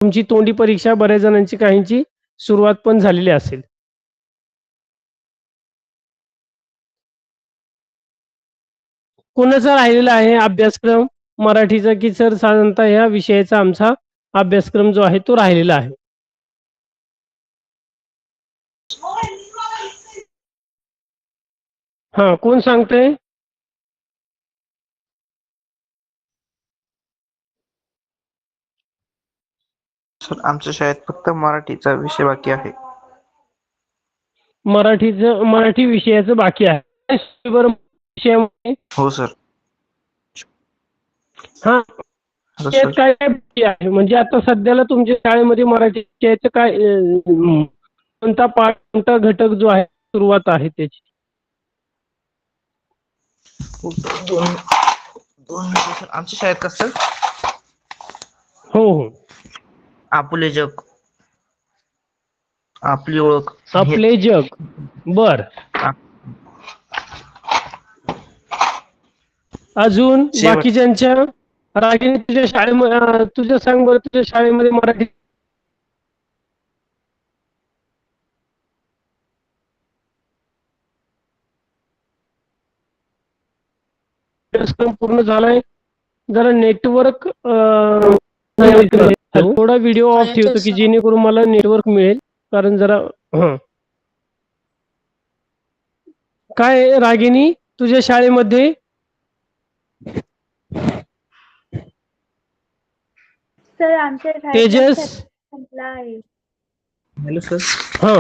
तुमची तोंडी परीक्षा बऱ्याच जणांची काहींची सुरुवात पण झालेली असेल. कोणाचा राहिलेला आहे अभ्यासक्रम मराठीचा की सर साधारणतः ह्या विषयाचा आमचा अभ्यासक्रम जो आहे तो राहिलेला आहे. हा कोण सांगतंय? सर आमच्या शाळेत फक्त मराठीचा विषय बाकी आहे. मराठी विषयाचं बाकी आहे. विषयामध्ये हो सर. हा आता त्यात सर काय काय बाकी आहे म्हणजे आता सध्याला तुमच्या शाळेमध्ये मराठी विषयाचं काय कोणता पाठ कोणता घटक जो आहे सुरुवात आहे त्याची? दोन विषय सर आमच्या शाळेत कसं हो हो आपुले जग, आपली ओळख, आपले जग. बर अजून बाकीच्यांच्या रागिनी तुझ्या शाळेमध्ये तुझ्या सांग बरं तुझ्या शाळेमध्ये मराठी अभ्यासक्रम पूर्ण झालाय. जरा नेटवर्क थोडा व्हिडिओ ऑफ ठेवतो की जेणेकरून मला नेटवर्क मिळेल कारण जरा काय रागिनी तुझ्या शाळेमध्ये सर आमच्या तेजस संपला आहे. Hello sir. हा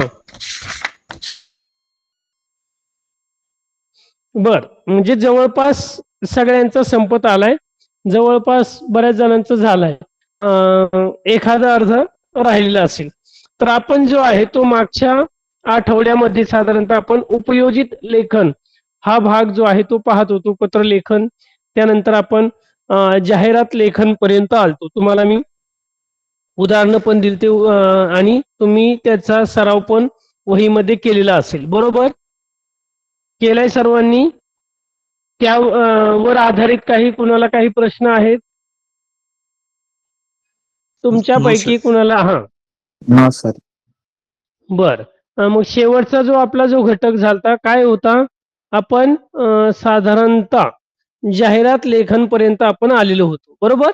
बर म्हणजे जवळपास सगळ्यांचा संपत आलाय. जवळपास बऱ्याच जणांचं झालंय. एखादा अर्ध राहिलेला असेल तर आपण जो आहे तो मागच्या आठवड्यामध्ये साधारणतः आपण उपयोजित लेखन हा भाग जो आहे तो पाहत होतो. पत्रलेखन त्यानंतर आपण जाहिरात लेखन पर्यंत आलतो. तुम्हाला मी उदाहरणं पण दिली ते आणि तुम्ही त्याचा सराव पण वहीमध्ये केलेला असेल. बरोबर केलाय सर्वांनी? त्यावर आधारित काही कुणाला काही प्रश्न आहेत तुमच्यापैकी कुणाला? हा सर. बर मग शेवटचा जो आपला जो घटक झालता काय होता? आपण साधारणतः जाहिरात लेखन पर्यंत आपण आलेलो होतो. बरोबर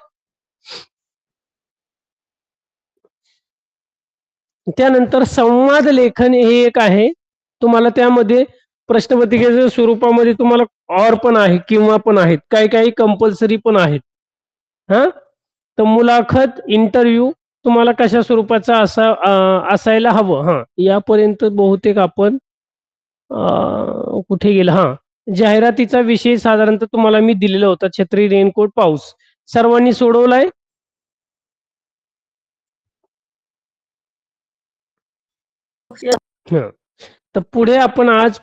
त्यानंतर संवाद लेखन हे एक आहे. तुम्हाला त्यामध्ये प्रश्नपत्रिकेच्या स्वरूपामध्ये तुम्हाला और पण आहे किंवा पण आहेत काही काही कंपल्सरी पण आहेत. हा तर मुलाखत इंटरव्ह्यू तुम्हाला कशा स्वरूपाचा असायला हवं. हा यापर्यंत बहुतेक आपण कुठे गेला? हा जाहिरातीचा विषय साधारणतः तुम्हाला मी दिलेला होता. छत्री रेनकोट पाऊस सर्वांनी सोडवलाय? तर पुढे आपण आज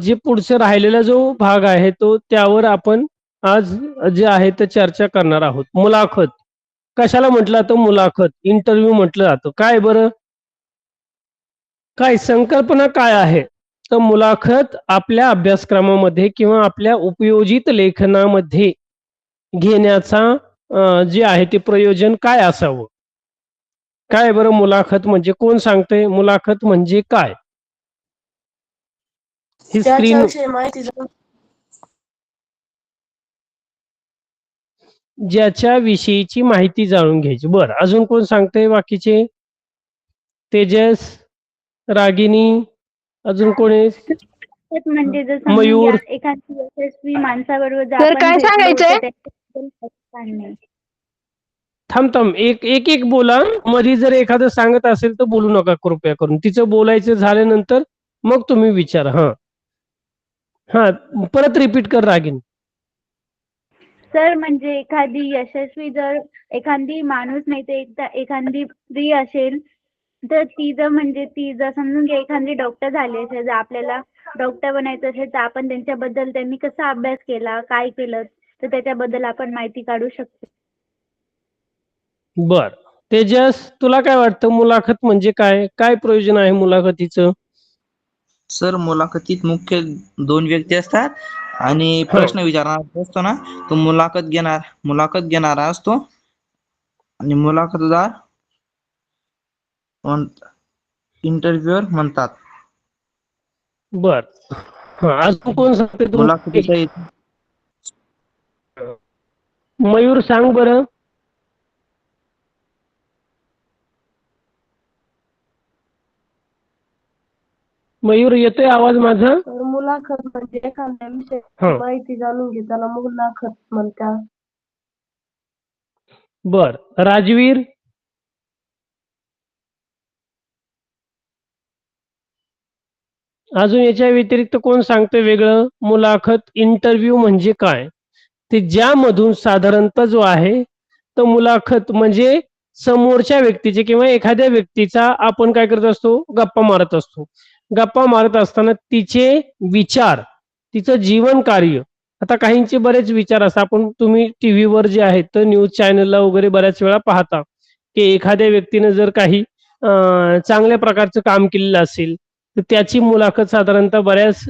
जे पुढचं राहिलेला जो भाग आहे तो त्यावर आपण आज जे आहे ते चर्चा करणार आहोत. मुलाखत कशाला म्हटलं जातं? मुलाखत इंटरव्ह्यू म्हटलं जातं. काय बरं काय संकल्पना काय आहे? तर मुलाखत आपल्या अभ्यासक्रमामध्ये किंवा आपल्या उपयोजित लेखनामध्ये घेण्याचा जे आहे ते प्रयोजन काय असावं? काय बरं मुलाखत म्हणजे? कोण सांगतंय मुलाखत म्हणजे काय? ही स्क्रीन ज्याच्या विषयीची माहिती जाणून घ्यायची. बरं अजून कोण सांगतंय बाकीचे? तेजस, रागिनी, अजून कोणी? म्हणजे जर मयूर एखादी यशस्वी माणसाबरोबर जर सर आपण काय भेटलो सांगायचंय? तर त्याच्याबद्दल सांगणे. थांब एक बोला. मध्ये जर एखादं सांगत असेल तर बोलू नका कृपया करून. तिचं बोलायचं झाल्यानंतर मग तुम्ही विचारा. हा परत रिपीट कर रागिनी. सर म्हणजे एखादी माणूस नाही तर एखादी स्त्री असेल तर ती जर समजून घ्या एखादी डॉक्टर झाली असेल, जर आपल्याला डॉक्टर बनायचं असेल तर आपण त्यांच्याबद्दल त्यांनी कसा अभ्यास केला काय केलं तर त्याच्याबद्दल आपण माहिती काढू शकतो. बर तेजस तुला काय वाटतं मुलाखत म्हणजे काय? काय प्रयोजन आहे मुलाखतीचं? सर मुलाखतीत मुख्य दोन व्यक्ती असतात आणि प्रश्न विचारणारा असतो ना तो मुलाखत घेणारा असतो आणि मुलाखतदार इंटरव्ह्यूअर म्हणतात. बर. हा, अजून कोण सांगते मुलाखतीचा मयूर सांग बरं. मयूर, येतोय आवाज माझा? तर मुलाखत म्हणजे एखाद्या विषयाची हा. माहिती जाणून घेताना मुलाखत म्हणतात. बर. राजवीर? अजून याच्या व्यतिरिक्त कोण सांगतं वेगळं? मुलाखत, इंटरव्ह्यू म्हणजे काय? ते ज्यामधून साधारणतः जो आहे तो मुलाखत म्हणजे समोरच्या व्यक्तीचे किंवा एखाद्या व्यक्तीचा आपण काय करत असतो? गप्पा मारत असतो. गप्पा मारत असताना तिचे विचार, तिचं जीवन कार्य, आता काहींचे बरेच विचार असतात. तुम्ही टीव्हीवर जे आहेत तर न्यूज चॅनलला वगैरे बऱ्याच वेळा पाहता की एखाद्या व्यक्तीनं जर काही चांगल्या प्रकारचं काम केलेलं असेल तर त्याची मुलाखत साधारणतः बऱ्याच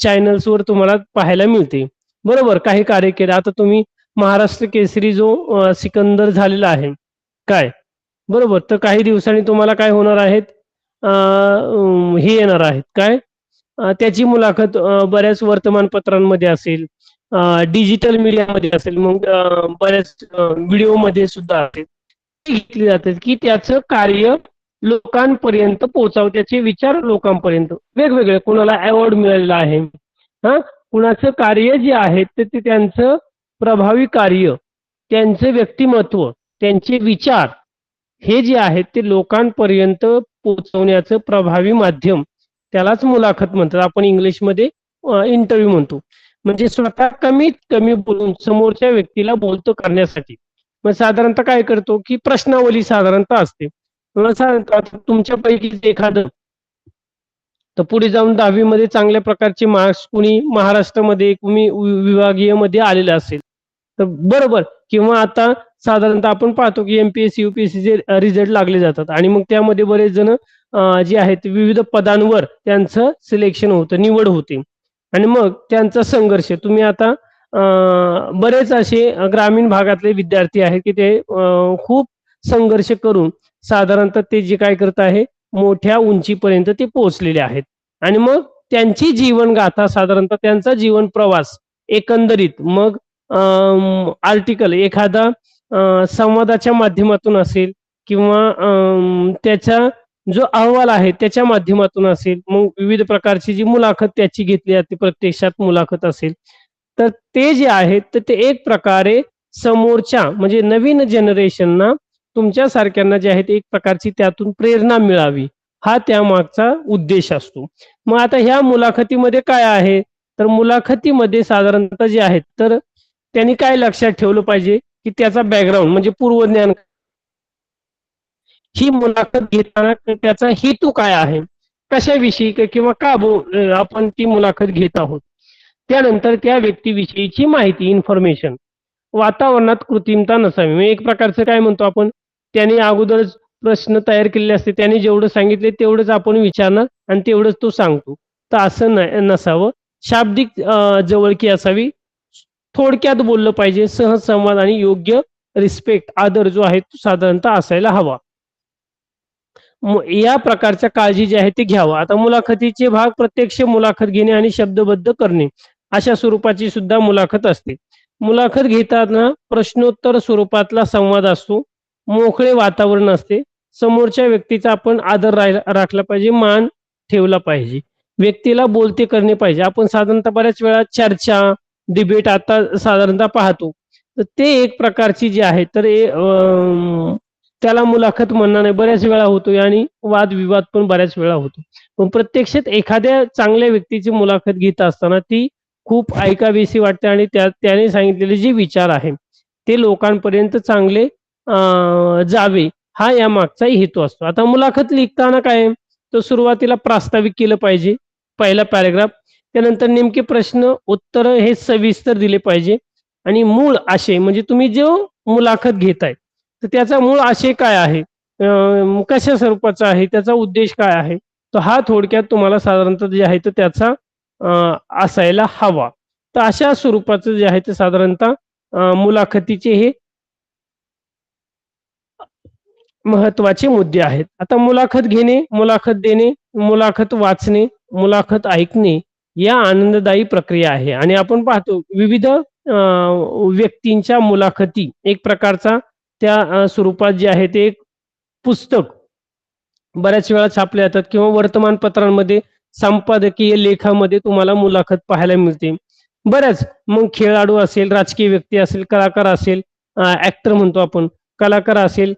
चॅनल्सवर तुम्हाला पाहायला मिळते. बरोबर, काही कार्य केलं. आता तुम्ही महाराष्ट्र केसरी जो सिकंदर झालेला आहे काय, बरोबर, तर काही दिवसांनी तुम्हाला काय होणार आहेत, हे येणार आहेत काय, त्याची मुलाखत बऱ्याच वर्तमानपत्रांमध्ये असेल, डिजिटल मीडियामध्ये असेल, मग बऱ्याच व्हिडिओमध्ये सुद्धा असेल, घेतली जाते की त्याचं कार्य लोकांपर्यंत पोहोचावं, त्याचे विचार लोकांपर्यंत वेगवेगळे, कोणाला अवॉर्ड मिळालेला आहे, हा, कुणाचं कार्य जे आहे ते त्यांचं प्रभावी कार्य, त्यांचं व्यक्तिमत्व, त्यांचे विचार हे जे आहेत ते लोकांपर्यंत पोहोचवण्याचं प्रभावी माध्यम, त्यालाच मुलाखत म्हणतात. आपण इंग्लिशमध्ये इंटरव्ह्यू म्हणतो. म्हणजे स्वतः कमीत कमी बोलून समोरच्या व्यक्तीला बोलतो करण्यासाठी. मग साधारणतः काय करतो की प्रश्नावली साधारणतः असते. साधारणतः तुमच्यापैकी एखादं तर पुढे जाऊन 10वी मध्ये चांगल्या प्रकारचे मार्क्स कुणी महाराष्ट्रामध्ये कुणी विभागीय मध्ये आलेले असेल तर बरोबर, किंवा आता साधारणतः आपण पाहतो की एमपीएससी यूपीएससी चे रिझल्ट लागले जातात आणि मग त्यामध्ये बरेच जण जे आहेत विविध पदांवर त्यांचं सिलेक्शन होतं, निवड होते आणि मग त्यांचा संघर्ष, तुम्ही आता बरेच असे ग्रामीण भागातले विद्यार्थी आहेत की ते खूप संघर्ष करून साधारणतः ते जे काय करत आहे मोठ्या उंचीपर्यंत ते पोहोचलेले आहेत आणि मग त्यांची जीवनगाथा, साधारणतः त्यांचा जीवन प्रवास एकंदरीत मग आर्टिकल एखादा संवादाच्या माध्यमातून असेल किंवा त्याचा जो अहवाल आहे त्याच्या माध्यमातून असेल, मग विविध प्रकारची जी मुलाखत त्याची घेतली जाते, प्रत्यक्षात मुलाखत असेल, तर ते जे आहेत तर ते एक प्रकारे समोरच्या म्हणजे नवीन जनरेशनना, तुमच्यासारख्यांना जे आहेत एक प्रकारची त्यातून प्रेरणा मिळावी, हा त्यामागचा उद्देश असतो. मग आता ह्या मुलाखतीमध्ये काय आहे, तर मुलाखतीमध्ये साधारणतः जे आहेत तर त्यांनी काय लक्षात ठेवलं पाहिजे की त्याचा बॅकग्राऊंड म्हणजे पूर्वज्ञान, ही मुलाखत घेताना त्याचा हेतू काय आहे, कशाविषयी किंवा का आपण ती मुलाखत घेत आहोत, त्यानंतर त्या व्यक्तीविषयीची माहिती, इन्फॉर्मेशन, वातावरणात कृत्रिमता नसावी. एक प्रकारचं काय म्हणतो आपण, त्याने अगोदरच प्रश्न तयार केलेले असते, त्याने जेवढं सांगितले तेवढंच आपण विचारणार आणि तेवढंच तो सांगतो, तर असं नसावं. शाब्दिक जवळकी असावी, थोडक्यात बोललं पाहिजे, सहज संवाद आणि योग्य रिस्पेक्ट, आदर जो आहे तो साधारणतः असायला हवा. या प्रकारच्या काळजी जी आहे ती घ्यावा. आता मुलाखतीचे भाग प्रत्यक्ष मुलाखत घेणे आणि शब्दबद्ध करणे अशा स्वरूपाची सुद्धा मुलाखत असते. मुलाखत घेताना प्रश्नोत्तर स्वरूपातला संवाद असतो, मोकळे वातावरण असते, समोरच्या व्यक्तीचा आपण आदर राखला पाहिजे, मान ठेवला पाहिजे, व्यक्तीला बोलते करणे पाहिजे. आपण साधारणतः बऱ्याच वेळा चर्चा, डिबेट आता साधारणतः पाहतो, तर ते एक प्रकारची जी आहे तर त्याला मुलाखत म्हणणं नाही, बऱ्याच वेळा होतो आणि वादविवाद पण बऱ्याच वेळा होतो. पण प्रत्यक्षात एखाद्या चांगल्या व्यक्तीची मुलाखत घेत असताना ती खूप ऐकावीशी वाटते आणि त्याने सांगितलेले जे विचार आहे ते लोकांपर्यंत चांगले जावे, हा या मागचाही हेतू असतो. आता मुलाखत लिहिताना काय, तर सुरुवातीला प्रास्ताविक केलं पाहिजे, पहिला पॅराग्राफ, त्यानंतर नेमके प्रश्न उत्तर हे सविस्तर दिले पाहिजे आणि मूळ आशय म्हणजे तुम्ही जो मुलाखत घेताय तर त्याचा मूळ आशय काय आहे, कशा स्वरूपाचा आहे, त्याचा उद्देश काय आहे, तर हा थोडक्यात तुम्हाला साधारणतः जे आहे तर त्याचा असायला हवा. तर अशा स्वरूपाचं जे आहे ते साधारणतः मुलाखतीचे हे महत्वाचे मुद्दे आहेत. आता मुलाखत घेणे, मुलाखत देणे, मुलाखत वाचणे, मुलाखत ऐकणे या आनंददायी प्रक्रिया आहे आणि आपण पाहतो विविध व्यक्तींच्या मुलाखती एक प्रकारचा त्या स्वरूपात जे आहे ते एक पुस्तक बऱ्याच वेळा छापले जातात किंवा वर्तमानपत्रांमध्ये संपादकीय लेखामध्ये तुम्हाला मुलाखत पाहायला मिळते. बऱ्याच मग खेळाडू असेल, राजकीय व्यक्ती असेल, कलाकार असेल, ॲक्टर म्हणतो आपण, कलाकार असेल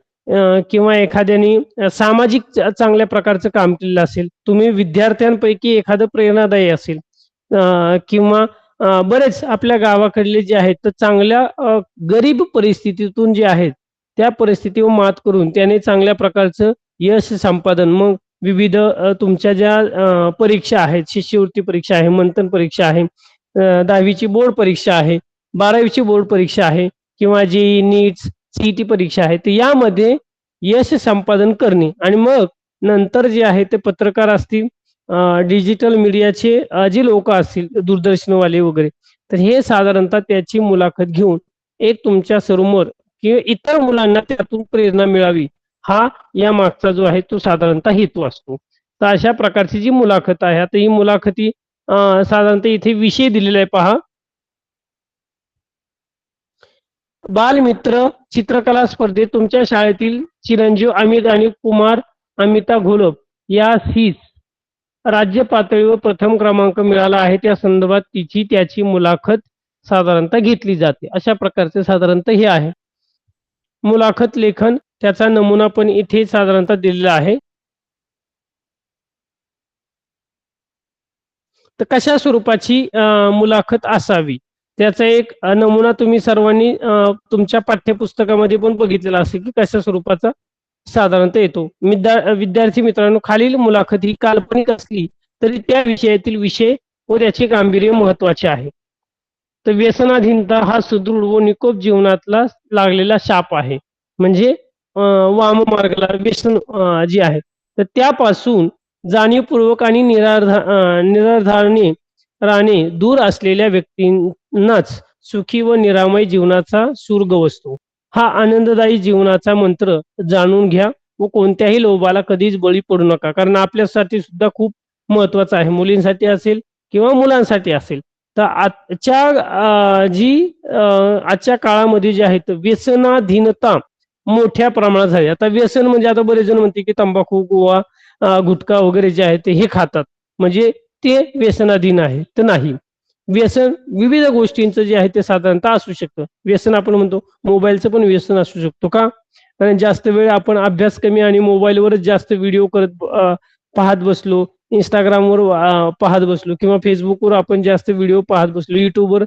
किंवा एखाद्याने सामाजिक चांगल्या प्रकारचं काम केलेलं असेल. तुम्ही विद्यार्थ्यांपैकी एखादं प्रेरणादायी असेल किंवा बरेच आपल्या गावाकडले जे आहेत तर चांगल्या गरीब परिस्थितीतून जे आहेत त्या परिस्थितीवर मात करून त्याने चांगल्या प्रकारचं यश संपादन मग विविध तुमच्या ज्या परीक्षा आहेत, शिष्यवृत्ती परीक्षा आहे, मंथन परीक्षा आहे, 10वीची बोर्ड परीक्षा आहे, 12वीची बोर्ड परीक्षा आहे किंवा जी नीट्स सीईटी परीक्षा आहे, तर यामध्ये यश संपादन करणे आणि मग नंतर जे आहे ते पत्रकार असतील, डिजिटल मीडियाचे जे लोक असतील, दूरदर्शनवाले वगैरे, तर हे साधारणतः त्याची मुलाखत घेऊन एक तुमच्या समोर किंवा इतर मुलांना त्यातून प्रेरणा मिळावी हा या मागचा जो आहे तो साधारणतः हेतू असतो. तर अशा प्रकारची जी मुलाखत आहे, आता ही मुलाखती साधारणतः इथे विषय दिलेला आहे पहा. बालमित्र चित्रकला स्पर्धेत तुमच्या शाळेतील चिरंजीव अमित आणि कुमार अमिता घोलप यास राज्य पातळीवर प्रथम क्रमांक मिळाला आहे. त्या संदर्भात त्याची मुलाखत साधारणतः घेतली जाते. अशा प्रकारचे साधारणतः हे आहे मुलाखत लेखन. त्याचा नमुना पण इथे साधारणतः दिलेला आहे. तर कशा स्वरूपाची मुलाखत असावी त्याचा एक नमुना तुम्ही सर्वांनी तुमच्या पाठ्यपुस्तकामध्ये पण बघितलेला असेल की कशा स्वरूपाचा साधारणतः येतो. विद्यार्थी मित्रांनो, खालील मुलाखत ही काल्पनिक असली तरी त्या विषयातील विषय व त्याचे गांभीर्य महत्वाचे आहे. तर व्यसनाधीनता हा सुदृढ व निकोप जीवनातला लागलेला शाप आहे. म्हणजे वाममार्गाला व्यसन जे आहे तर त्यापासून जाणीवपूर्वक आणि निराधारणे राहणे दूर असलेल्या व्यक्तींनाच सुखी व निरामय जीवनाचा सूर गवसतो. हा आनंददायी जीवनाचा मंत्र जाणून घ्या व कोणत्याही लोभाला कधीच बळी पडू नका, कारण आपल्यासाठी सुद्धा खूप महत्वाचं आहे, मुलींसाठी असेल किंवा मुलांसाठी असेल. तर आजच्या काळामध्ये जे आहे तर व्यसनाधीनता मोठ्या प्रमाणात झाली. आता व्यसन म्हणजे आता बरेच जण म्हणते की तंबाखू गोवा गुटखा वगैरे जे आहे ते हे खातात म्हणजे ते व्यसनाधीन आहे, तर नाही. व्यसन विविध गोष्टींचं जे आहे ते साधारणतः असू शकतं. व्यसन आपण म्हणतो मोबाईलचं पण व्यसन असू शकतो का, कारण जास्त वेळ आपण अभ्यास कमी आणि मोबाईलवरच जास्त व्हिडिओ पाहत बसलो, इंस्टाग्रामवर पाहत बसलो किंवा फेसबुकवर आपण जास्त व्हिडिओ पाहत बसलो, युट्यूबवर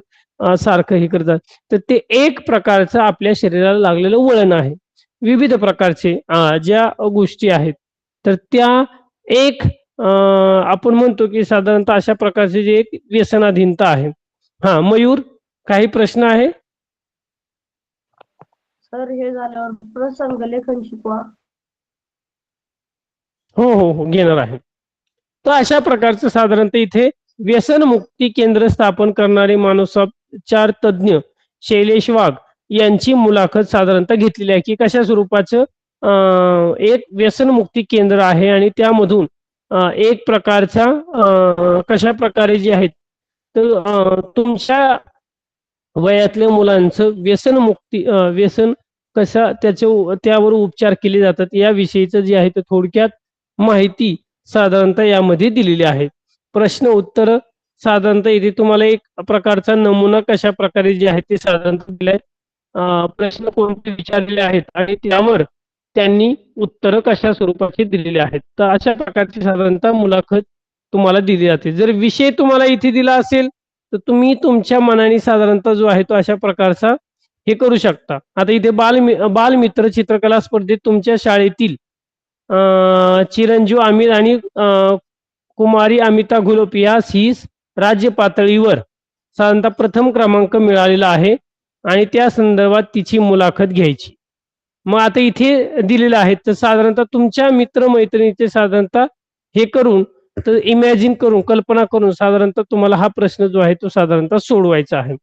सारखं हे करतात, तर ते एक प्रकारचं आपल्या शरीराला लागलेलं वळण आहे. विविध प्रकारचे ज्या गोष्टी आहेत तर त्या एक आपण म्हणतो की साधारणतः अशा प्रकारचे जे एक व्यसनाधीनता आहे. हा मयूर, काही प्रश्न आहे? सर हे झाल्यावर प्रसंग लेखन शिकवा. हो घेणार आहे. तर अशा प्रकारचं साधारणतः इथे व्यसनमुक्ती केंद्र स्थापन करणारे मानसोपचार तज्ज्ञ शैलेश वाघ यांची मुलाखत साधारणतः घेतलेली आहे की कशा स्वरूपाचं एक व्यसनमुक्ती केंद्र आहे आणि त्यामधून एक प्रकारचा कशा प्रकारे जे आहेत तर तुमच्या वयातल्या मुलांचं व्यसन कशा त्यावर उपचार केले जातात याविषयीचं जे आहे ते थोडक्यात माहिती साधारणतः यामध्ये दिलेली आहे. प्रश्न उत्तर साधारणतः इथे तुम्हाला एक प्रकारचा नमुना कशा प्रकारे जे आहे ते साधारणतः दिलाय. प्रश्न कोणते विचारलेले आहेत आणि त्यावर त्यांनी उत्तर कशा स्वरूपाची दिलेली आहेत. तर अशा प्रकारची साधारणतः मुलाखत तुम्हाला दिली जाते. जर विषय तुम्हाला इथे दिला असेल तर तुम्ही तुमच्या मनाने साधारणतः जो आहे तो अशा प्रकारचा हे करू शकता. आता इथे बालमित्र चित्रकला स्पर्धेत तुमच्या शाळेतील चिरंजीव आमिर आणि कुमारी अमिता घोलप यास राज्य पातळीवर साधारणतः प्रथम क्रमांक मिळालेला आहे आणि त्या संदर्भात तिची मुलाखत घ्यायची. मग आता इथे दिलेलं आहे तर साधारणतः तुमच्या मित्रमैत्रिणीचे साधारणतः हे करून तर इमॅजिन करून कल्पना करून साधारणतः तुम्हाला हा प्रश्न जो आहे तो साधारणतः सोडवायचा आहे.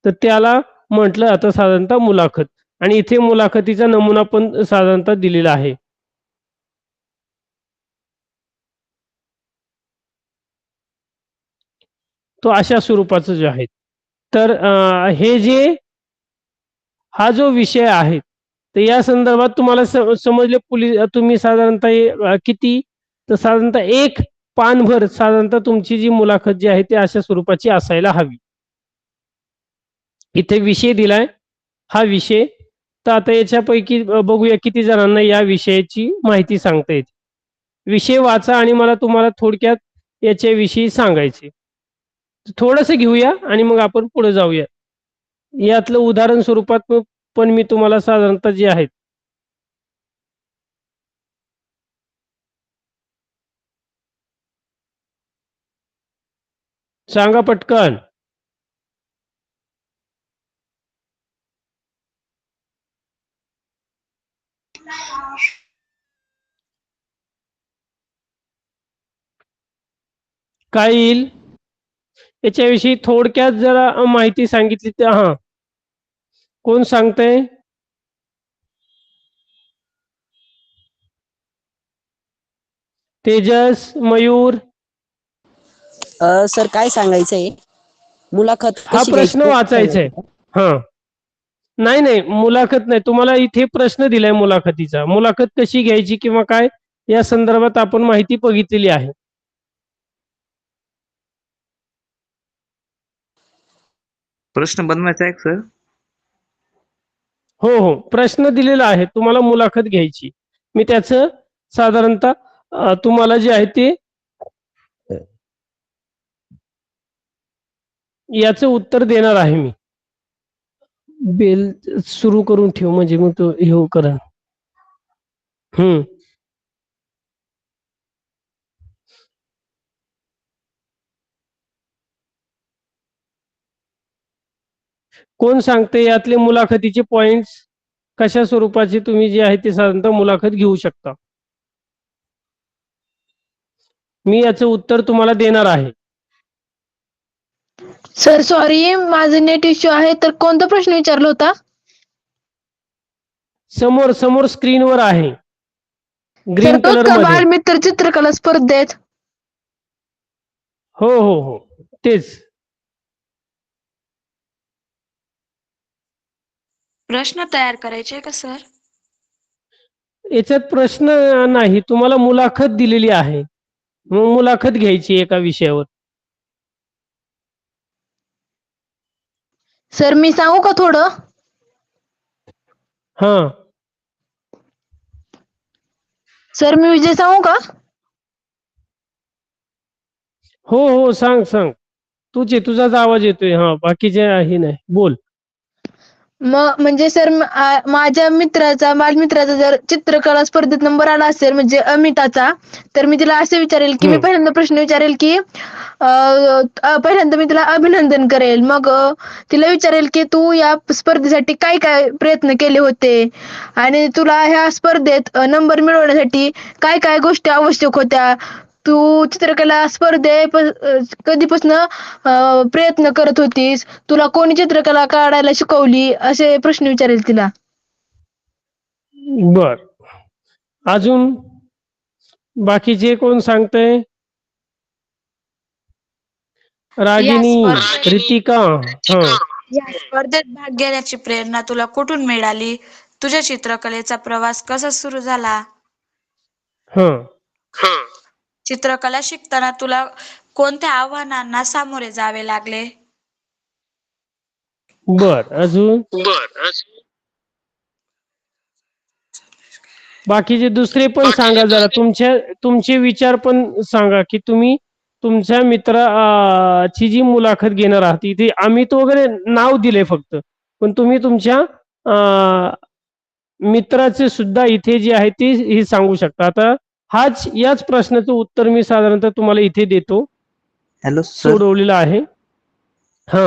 तर त्याला म्हटलं आता साधारणतः मुलाखत आणि इथे मुलाखतीचा नमुना पण साधारणतः दिलेला आहे. तो अशा स्वरूपाचं जे आहे. तर हे जे हा जो विषय आहे तर या संदर्भात तुम्हाला समजले तुम्ही साधारणतः किती, तर साधारणतः एक पानभर साधारणतः तुमची जी मुलाखत जी आहे ती अशा स्वरूपाची असायला हवी. इथे विषय दिलाय हा विषय, तर आता याच्यापैकी बघूया किती जणांना या विषयाची माहिती सांगता येते. विषय वाचा आणि मला तुम्हाला थोडक्यात याच्याविषयी सांगायचे. थोडंसं घेऊया आणि मग आपण पुढे जाऊया. यातलं उदाहरण स्वरूपात पण मी तुम्हाला साधारणतः जे आहेत सांगा पटकन. काय येईल याच्याविषयी थोडक्यात जरा माहिती सांगितली तर. हा, कोण सांगतंय? तेजस, मयूर. सर काय सांगायचंय? मुलाखत हा कशी घ्यायची प्रश्न ते वाचायचा आहे. सांगायचं का? हा, नाही नाही, मुलाखत नाही, तुम्हाला इथे प्रश्न दिलाय मुलाखतीचा. मुलाखत कशी घ्यायची किंवा काय या संदर्भात आपण माहिती बघितलेली आहे. प्रश्न बनवायचा आहे का सर? हो हो, प्रश्न दिलेला आहे, तुम्हाला मुलाखत घ्यायची. मी त्याचं साधारणतः तुम्हाला जे आहे ते याचं उत्तर देणार आहे मी. बेल सुरू करून ठेव म्हणजे मग तो हे करा. कोण सांगते यातले मुलाखतीचे पॉइंट्स कशा स्वरूपाची तुम्ही जे आहे ते साधारणतः मुलाखत घेऊ शकता? मी याचं उत्तर तुम्हाला देणार आहे. सर सॉरी, माझं नेट इश्यू आहे. तर कोणता प्रश्न विचारला होता? समोर समोर स्क्रीनवर आहे, सर ग्रीन तोच कलर का मध्ये. बालमित्र चित्रकला स्पर्धेत? हो हो हो, तेच. प्रश्न तयार करायचे का सर? याच्यात प्रश्न नाही, तुम्हाला मुलाखत दिलेली आहे, मग मुलाखत घ्यायची एका विषयावर. सर मी सांगू का थोडं? हा, सर मी विजय सांगू का? हो हो, सांग सांग. तुझाच आवाज येतोय. हा, बाकीचे आहे नाही, बोल. मग म्हणजे सर माझ्या बालमित्राचा जर चित्रकला स्पर्धेत नंबर आला असेल म्हणजे अमिताचा, तर मी तिला असे विचारेल की मी पहिल्यांदा प्रश्न विचारेल की पहिल्यांदा मी तिला अभिनंदन करेल. मग तिला विचारेल की तू या स्पर्धेसाठी काय काय प्रयत्न केले होते आणि तुला ह्या स्पर्धेत नंबर मिळवण्यासाठी काय काय गोष्टी आवश्यक होत्या. तू चित्रकला कधीपासून प्रयत्न करत होतीस, तुला कोणी चित्रकला काढायला शिकवली, असे प्रश्न विचारेल तिला. बर, अजून बाकीचे कोण सांगतंय? रागिनी, रितिका. हा, या स्पर्धेत भाग घेण्याची प्रेरणा तुला कुठून मिळाली? तुझ्या चित्रकलेचा प्रवास कसा सुरू झाला? हा, चित्रकला शिकताना तुला कोणत्या आव्हानांना सामोरे जावे लागले? बर, अजून बाकीचे दुसरे पण सांगा जरा, तुमचे विचार पण सांगा की तुम्ही तुमच्या मित्राची जी मुलाखत घेणार आहात, इथे अमित वगैरे नाव दिले फक्त, पण तुम्ही तुमच्या मित्राचे सुद्धा इथे जे आहे ते हे सांगू शकता. आता याच प्रश्नाचं उत्तर मी साधारणतः तुम्हाला इथे देतो, हॅलो सर. सोडवलेलं आहे. हा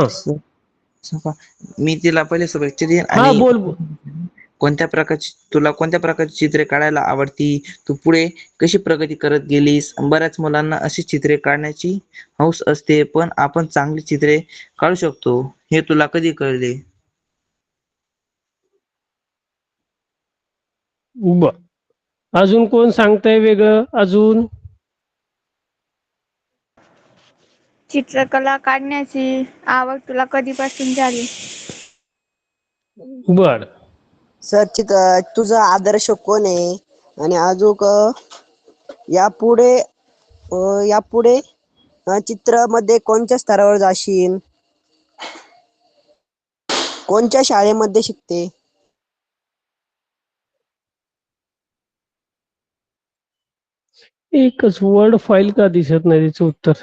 मी तिला पहिले शुभेच्छा देईन. हा, आणि बोल बोल. तुला कोणत्या प्रकारची चित्रे काढायला आवडती, तू पुढे कशी प्रगती करत गेलीस? बऱ्याच मुलांना अशी चित्रे काढण्याची हौस असते, पण आपण चांगली चित्रे काढू शकतो हे तुला कधी कळले? बर, अजून कोण सांगताय वेगळं? अजून चित्रकला काढण्याची आवड तुला कधीपासून झाली? बर. सर तुझा आदर्श कोण आहे आणि अजून यापुढे यापुढे चित्रामध्ये कोणत्या स्तरावर जाशील? कोणत्या शाळेमध्ये शिकते? एकच वर्ड फाईल का दिसत नाही त्याचं उत्तर?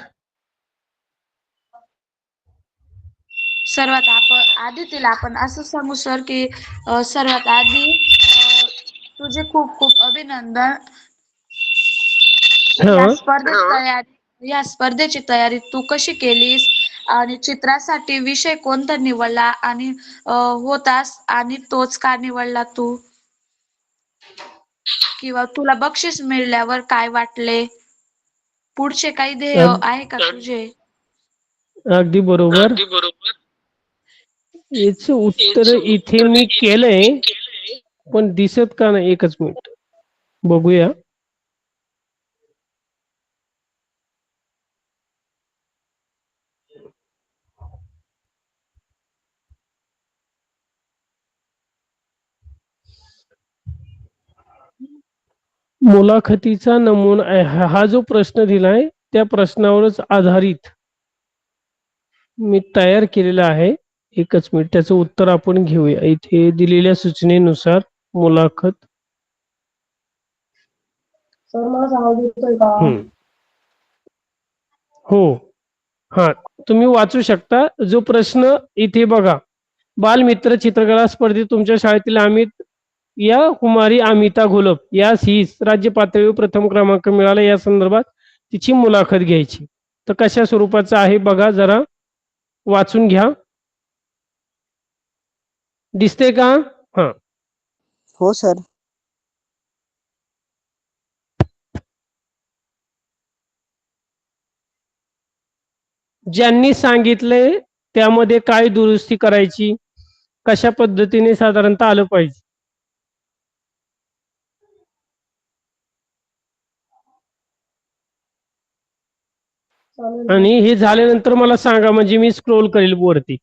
सर्वात आधी तिला आपण असं सांगू सर की सर्वात आधी तुझे खूप खूप अभिनंदन. हा. या स्पर्धेची तयारी तू कशी केलीस आणि चित्रासाठी विषय कोणता निवडला आणि होतास आणि तोच का निवडला तू? किंवा तुला बक्षीस मिळाल्यावर काय वाटले? पुढचे काही ध्येय आहे का तुझे? अगदी बरोबर. याच उत्तर इथे मी केलंय पण दिसत का नाही? एकच मिनिट बघूया. मुलाखतीचा नमुना हा जो प्रश्न दिलाय त्या प्रश्नावरच आधारित मी तयार केलेला आहे. एकच मिनिट त्याचं उत्तर आपण घेऊया. इथे दिलेल्या सूचनेनुसार मुलाखत. सर मला सांगू देतोय का? हो. हा, तुम्ही वाचू शकता. जो प्रश्न इथे बघा, बालमित्र चित्रकला स्पर्धेत तुमच्या शाळेतील कुमारी अमिता घोलप यास हीच राज्य पातळीवर प्रथम क्रमांक मिळाला. या संदर्भात तिची मुलाखत घ्यायची. तर कशा स्वरूपाचं आहे बघा, जरा वाचून घ्या. दिसते का? हा. हो सर. ज्यांनी सांगितले त्यामध्ये काय दुरुस्ती करायची, कशा पद्धतीने साधारणतः आलं पाहिजे. चालेल. आणि हे झाल्यानंतर मला सांगा, म्हणजे मी स्क्रोल करेल वरती.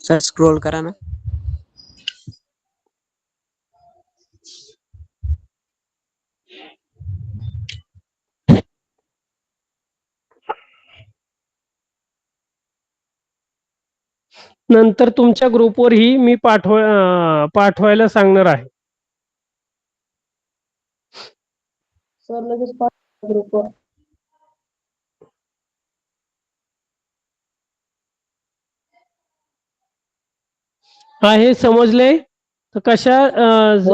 सर स्क्रोल करा ना. नंतर तुमच्या ग्रुपवरही मी पाठवायला सांगणार आहे. सर लगेच ग्रुपवर. हे समजले? तर कशा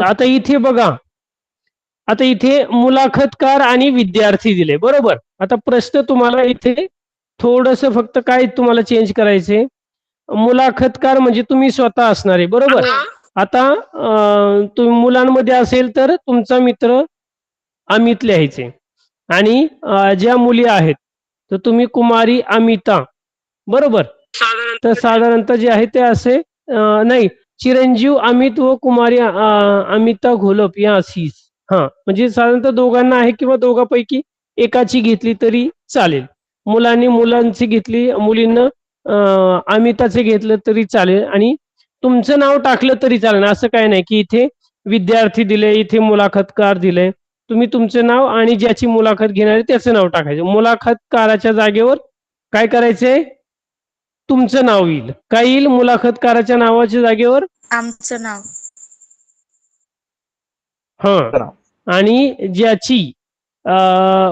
आता इथे बघा, आता इथे मुलाखतकार आणि विद्यार्थी दिले, बरोबर. आता प्रश्न तुम्हाला इथे थोडस फक्त काय तुम्हाला चेंज करायचे, मुलाखतकार म्हणजे तुम्ही स्वतः असणार आहे, बरोबर. आता तुम्ही मुलांमध्ये असेल तर तुमचा मित्र अमित लिहायचे आणि ज्या मुली आहेत तर तुम्ही कुमारी अमिता, बरोबर. तर साधारणतः जे आहे ते असे नाही, चिरंजीव अमित व कुमारी अमिता घोलप या अशीच. हा, म्हणजे साधारणतः दोघांना आहे किंवा दोघांपैकी एकाची घेतली तरी चालेल. मुलांची घेतली, मुलींना अमिताचे घेतलं तरी चालेल आणि तुमचं नाव टाकलं तरी चालेल. असं काय नाही की इथे विद्यार्थी दिले, इथे मुलाखतकार दिले. तुम्ही तुमचं नाव आणि ज्याची मुलाखत घेणार आहे त्याचं नाव टाकायचं. मुलाखतकाराच्या जागेवर काय करायचंय, तुमचं नाव येईल. काय येईल मुलाखतकाराच्या नावाच्या जागेवर? आमचं नाव. हा, आणि ज्याची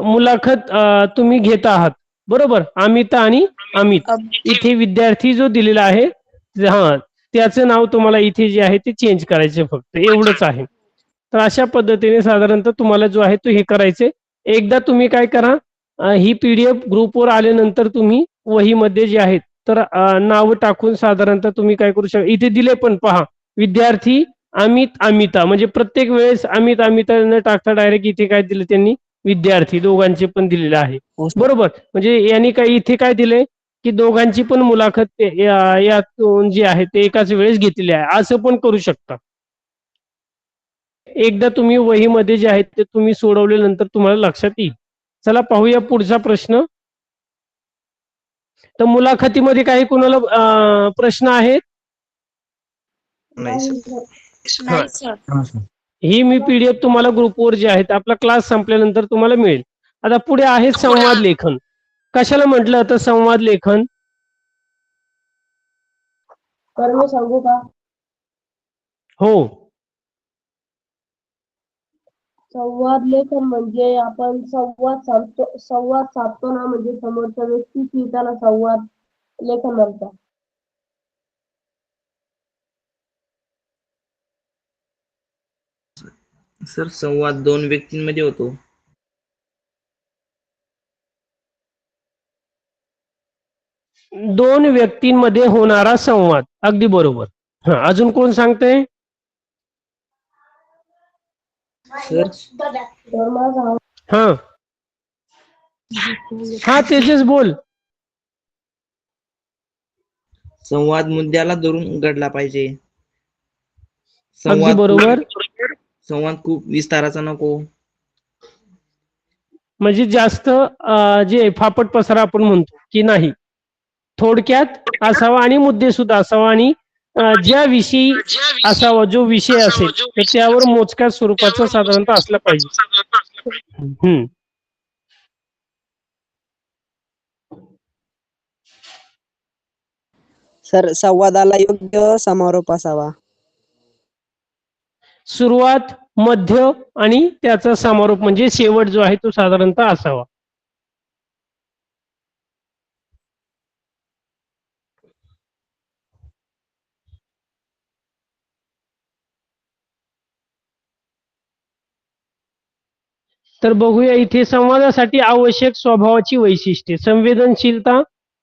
मुलाखत तुम्ही घेत आहात, बरोबर, अमिता आणि अमित. इथे विद्यार्थी जो दिलेला आहे, हा, त्याचं नाव तुम्हाला इथे जे आहे ते चेंज करायचे फक्त एवढंच आहे. तर अशा पद्धतीने साधारणतः तुम्हाला जो आहे तो हे करायचे. एकदा तुम्ही काय करा, ही पीडीएफ ग्रुपवर आल्यानंतर तुम्ही वहीमध्ये जे आहेत तर नाव टाकून साधारणतः तुम्ही काय करू शकता, इथे दिले पण पहा, विद्यार्थी अमित अमिता, म्हणजे प्रत्येक वेळेस अमित अमिता न टाकता डायरेक्ट इथे काय दिलं त्यांनी, विद्यार्थी दोघांचे पण दिलेले आहे. हो सर. बरोबर, म्हणजे यांनी काय इथे काय दिले की दोघांची पण मुलाखत यातून जी आहे ते एकाच वेळेस घेतलेली आहे, असं पण करू शकता. एकदा तुम्ही वहीमध्ये जे आहेत ते तुम्ही सोडवल्यानंतर तुम्हाला लक्षात येईल. चला पाहूया पुढचा प्रश्न. तर मुलाखतीमध्ये काही कुणाला प्रश्न आहेत? नाही नाही सर. सर. नाही सर. ही मी पीडीएफ तुम्हाला ग्रुपवर जे आहेत आपला क्लास संपल्यानंतर तुम्हाला मिळेल. आता पुढे आहे संवाद लेखन. कशाला म्हटलं होतं संवाद लेखन? तर मी सांगू का? हो, संवाद लेखन म्हणजे आपण संवाद साधतो ना, म्हणजे समोरच्या व्यक्तीशी त्याला संवाद लेखन म्हणतात. सर संवाद दोन व्यक्तींमध्ये होतो. दोन व्यक्तींमध्ये होणारा संवाद, अगदी बरोबर. हा, अजून कोण सांगतंय? सर तर मला सांग. हा हा, तेजस बोल. संवाद मुद्द्याला धरून घडला पाहिजे. अगदी बरोबर. संवाद खूप विस्ताराचा नको. म्हणजे जास्त जे फापट पसारा आपण म्हणतो की नाही, थोडक्यात असावा आणि मुद्दे सुद्धा असावा, आणि ज्या विषयी असावा जो विषय असेल तर त्यावर मोजक्या स्वरूपाचा साधारणतः असला पाहिजे. सर संवादाला योग्य समारोप असावा. सुरुवात, मध्य आणि त्याचा समारोप म्हणजे शेवट जो आहे तो साधारणतः असावा. तर बघूया इथे संवादासाठी आवश्यक स्वभावाची वैशिष्ट्ये: संवेदनशीलता,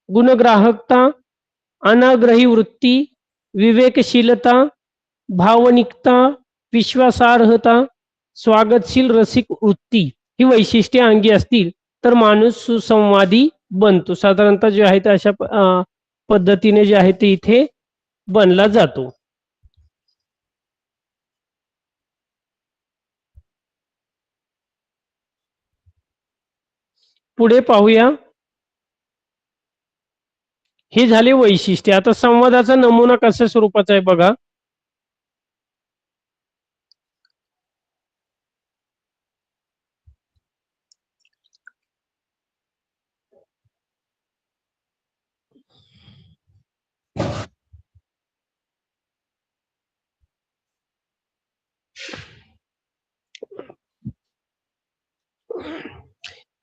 गुणग्राहकता, अनाग्रही वृत्ती, विवेकशीलता, भावनिकता, विश्वासार्हता, स्वागतशील रसिक वृत्ती. ही वैशिष्ट्ये अंगी असतील तर माणूस सुसंवादी बनतो. साधारणतः जे आहे ते अशा पद्धतीने जे आहे ते इथे बनला जातो. पुढे पाहूया. हे झाले वैशिष्ट्ये. आता संवादाचा नमुना कशा स्वरूपाचा आहे बघा.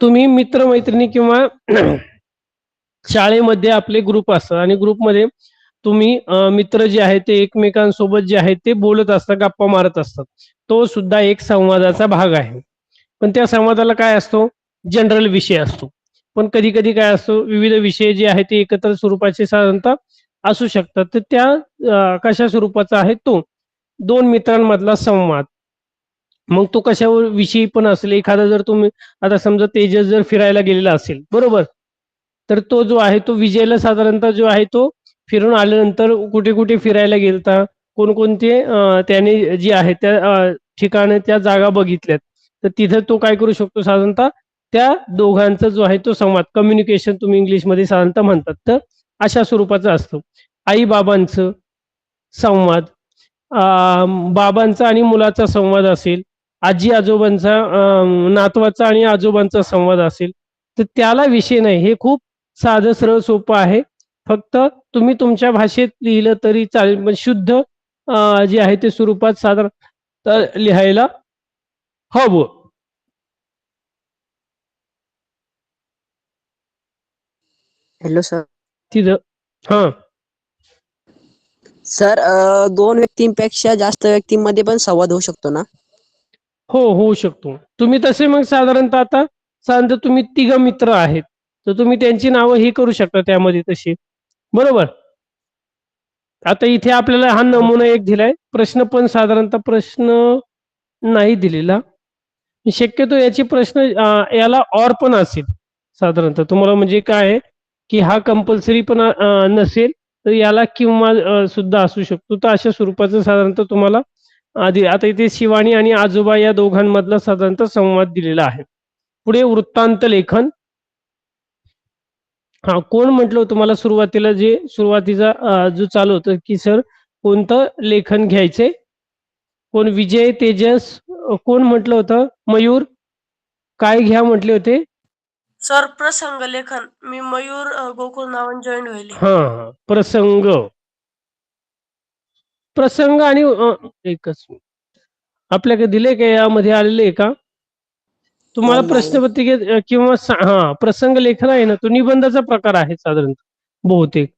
तुम्ही मित्रमैत्रिणी किंवा शाळेमध्ये आपले ग्रुप असतात आणि ग्रुपमध्ये तुम्ही मित्र जे आहेत ते एकमेकांसोबत जे आहेत ते बोलत असतात, गप्पा मारत असतात. तो सुद्धा एक संवादाचा भाग आहे. पण त्या संवादाला काय असतो, जनरल विषय असतो. पण कधी कधी काय असतो, विविध विषय जे आहेत ते एकत्र स्वरूपाचे साधारणतः असू शकतात. तर त्या कशा स्वरूपाचा आहे तो दोन मित्रांमधला संवाद. मग तो कशावर विषयी पण असेल. एखादा जर तुम्ही आता समजा तेजस जर फिरायला गेलेला असेल, बरोबर, तर तो जो आहे तो विजयला साधारणतः जो आहे तो फिरून आल्यानंतर कुठे कुठे फिरायला गेलता, कोणकोणते त्याने जी आहे त्या ठिकाणी त्या जागा बघितल्यात, तर तिथे तो काय करू शकतो, साधारणतः त्या दोघांचा जो आहे तो संवाद, कम्युनिकेशन तुम्ही इंग्लिशमध्ये साधारणतः म्हणतात, तर अशा स्वरूपाचा असतो. आई बाबांचं संवाद, बाबांचा आणि मुलाचा संवाद असेल, आजी आजोबांचा नातवाचा आणि आजोबांचा संवाद असेल, तर त्याला विषय नाही. हे खूप साधं सरळ सोपं आहे. फक्त तुम्ही तुमच्या भाषेत लिहिलं तरी चालेल, पण शुद्ध जे आहे ते स्वरूपात साधारण लिहायला हवं. Hello sir. तिथं हा सर दोन व्यक्तींपेक्षा जास्त व्यक्तींमध्ये पण संवाद होऊ शकतो ना? हो, होऊ शकतो. तुम्ही तसे मग साधारणतः आता साधारणतः तुम्ही तिघ मित्र आहेत, तर तुम्ही त्यांची नावं ही करू शकता त्यामध्ये तशी. बरोबर? आता इथे आपल्याला हा नमुना एक दिलाय. प्रश्न पण साधारणतः प्रश्न नाही दिलेला. शक्यतो याची प्रश्न याला ऑर पण असेल साधारणतः. तुम्हाला म्हणजे काय आहे, की हा कंपल्सरी पण नसेल, तर याला किंवा सुद्धा असू शकतो. तर अशा स्वरूपाचं साधारणतः तुम्हाला आधी आता इथे शिवानी आणि आजोबा या दोघांमधला साधारणतः संवाद दिलेला आहे. पुढे वृत्तांत लेखन. हा, कोण म्हटलं तुम्हाला सुरुवातीला जे सुरुवातीचा जो चालू होतं, की सर कोणतं लेखन घ्यायचंय? कोण? विजय, तेजस, कोण म्हटलं होतं? मयूर, काय घ्या म्हटले होते? सर प्रसंग लेखन. मी मयूर गोकुळ नावान जॉईन व्हायले. हा, प्रसंग. प्रसंग आणि एकच मिनिट. आपल्याकडे दिले का यामध्ये आलेले आहे का? तुम्हाला नाही. प्रश्नपत्रिकेत किंवा प्रसंग लेखन आहे ना, तो निबंधाचा प्रकार आहे साधारणतः बहुतेक.